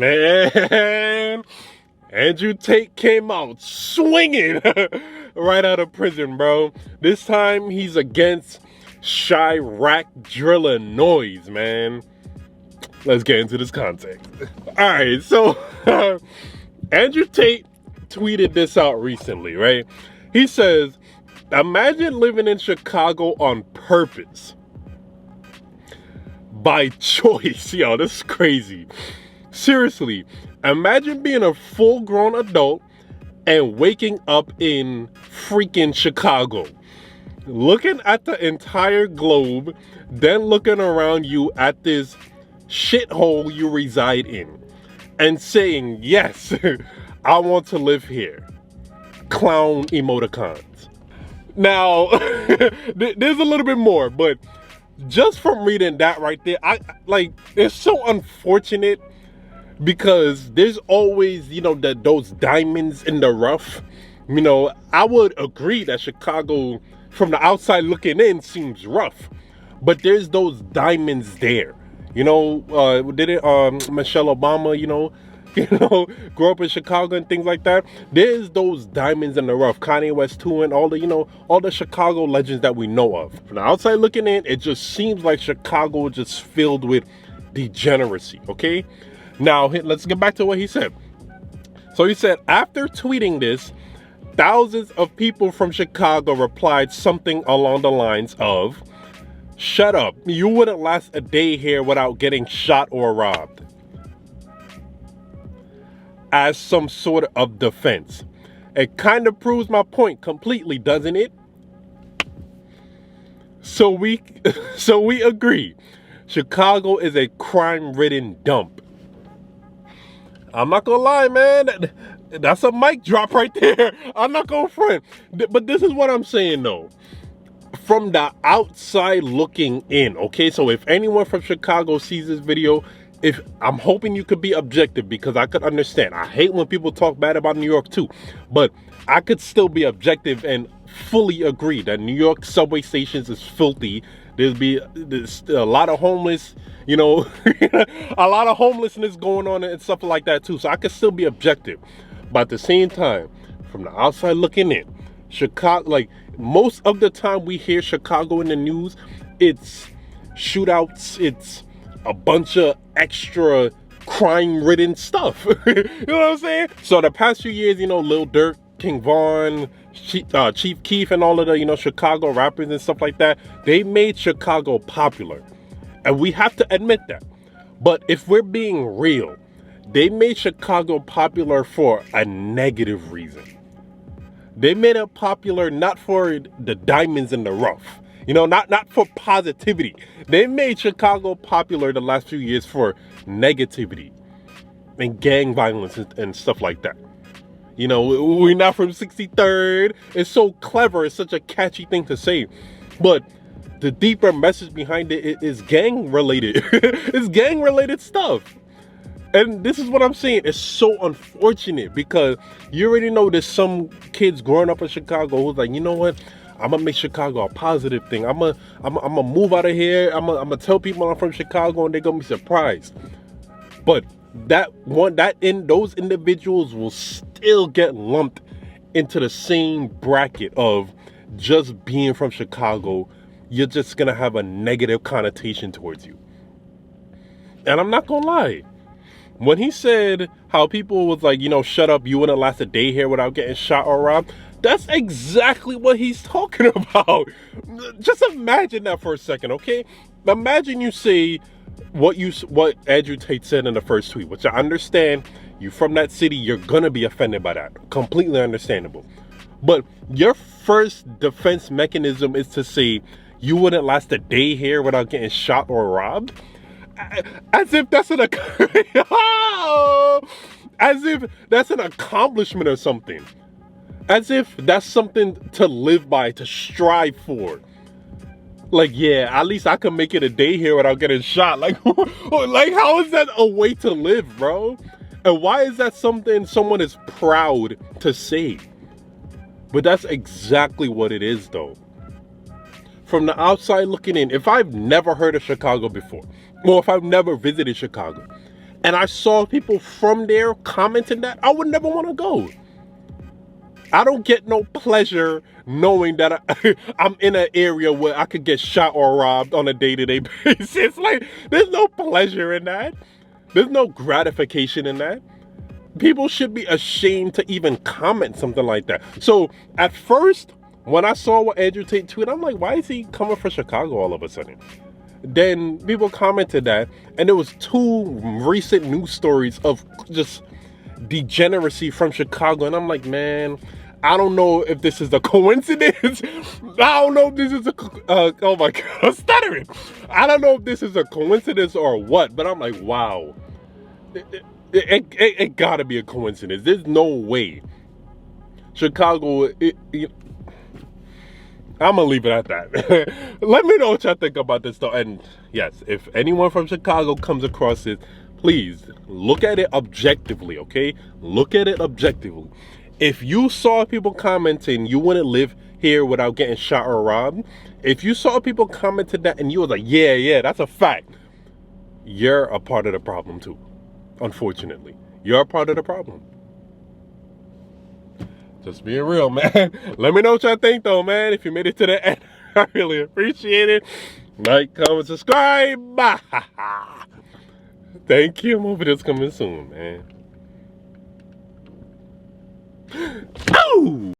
Man, Andrew Tate came out swinging right out of prison, bro. This time he's against Chirac drilling noise, man. Let's get into this context. All right, so Andrew Tate tweeted this out recently, right? He says, imagine living in Chicago on purpose. By choice. Yo, this is crazy. Seriously, imagine being a full-grown adult and waking up in freaking Chicago, looking at the entire globe, then looking around you at this shithole you reside in, and saying, yes, I want to live here. Clown emoticons. Now, there's a little bit more, but just from reading that right there, it's so unfortunate because there's always, those diamonds in the rough. I would agree that Chicago, from the outside looking in, seems rough, but there's those diamonds there. Michelle Obama, grew up in Chicago and things like that. There's those diamonds in the rough. Kanye West too, and all the Chicago legends that we know of. From the outside looking in, it just seems like Chicago is just filled with degeneracy. Okay, now let's get back to what he said. So he said, after tweeting this, thousands of people from Chicago replied something along the lines of, "Shut up, you wouldn't last a day here without getting shot or robbed," as some sort of defense. It kind of proves my point completely, doesn't it? So we agree. Chicago is a crime-ridden dump. I'm not gonna lie, man. That's a mic drop right there. I'm not gonna front. But this is what I'm saying, though. From the outside looking in, okay? So if anyone from Chicago sees this video, I'm hoping you could be objective, because I could understand. I hate when people talk bad about New York too, but I could still be objective and fully agree that New York subway stations is filthy. There's a lot of homeless, a lot of homelessness going on and stuff like that too. So I could still be objective, but at the same time, from the outside looking in, Chicago, like most of the time we hear Chicago in the news, it's shootouts, it's a bunch of extra crime-ridden stuff. You know what I'm saying? So the past few years, Lil Durk, King Von, Chief Keef, and all of the, Chicago rappers and stuff like that, they made Chicago popular. And we have to admit that. But if we're being real, they made Chicago popular for a negative reason. They made it popular not for the diamonds in the rough. Not for positivity. They made Chicago popular the last few years for negativity and gang violence and stuff like that. We're not from 63rd. It's so clever. It's such a catchy thing to say. But the deeper message behind it is gang related. It's gang related stuff. And this is what I'm saying. It's so unfortunate because you already know there's some kids growing up in Chicago who's like, you know what? I'm gonna make Chicago a positive thing. I'm gonna move out of here. I'm gonna tell people I'm from Chicago, and they're gonna be surprised. But those individuals will still get lumped into the same bracket of just being from Chicago. You're just gonna have a negative connotation towards you. And I'm not gonna lie. When he said how people was like, shut up, you wouldn't last a day here without getting shot or robbed, that's exactly what he's talking about. Just imagine that for a second, okay? Imagine you say what Andrew Tate said in the first tweet, which I understand. You're from that city, you're gonna be offended by that. Completely understandable. But your first defense mechanism is to say you wouldn't last a day here without getting shot or robbed? As if that's an accomplishment or something. As if that's something to live by, to strive for. Like, yeah, at least I can make it a day here without getting shot. Like how is that a way to live, bro? And why is that something someone is proud to say? But that's exactly what it is, though. From the outside looking in, if I've never heard of Chicago before, or if I've never visited Chicago, and I saw people from there commenting that, I would never want to go. I don't get no pleasure knowing that I'm in an area where I could get shot or robbed on a day-to-day basis. Like, there's no pleasure in that. There's no gratification in that. People should be ashamed to even comment something like that. So at first, when I saw what Andrew Tate tweeted, I'm like, why is he coming for Chicago all of a sudden? Then people commented that, and there was 2 recent news stories of just degeneracy from Chicago, and I'm like, man, I don't know if this is a coincidence. I don't know if this is a oh my god, I'm stuttering. I don't know if this is a coincidence or what, but I'm like, wow, it gotta be a coincidence. There's no way Chicago. I'm gonna leave it at that. Let me know what y'all think about this though. And yes, if anyone from Chicago comes across it, please look at it objectively, okay? Look at it objectively. If you saw people commenting you wouldn't live here without getting shot or robbed, if you saw people commenting that and you was like, yeah, that's a fact, you're a part of the problem too. Unfortunately, you're a part of the problem. Just being real, man. Let me know what y'all think, though, man. If you made it to the end, I really appreciate it. Like, comment, subscribe. Thank you. More videos coming soon, man. Ooh.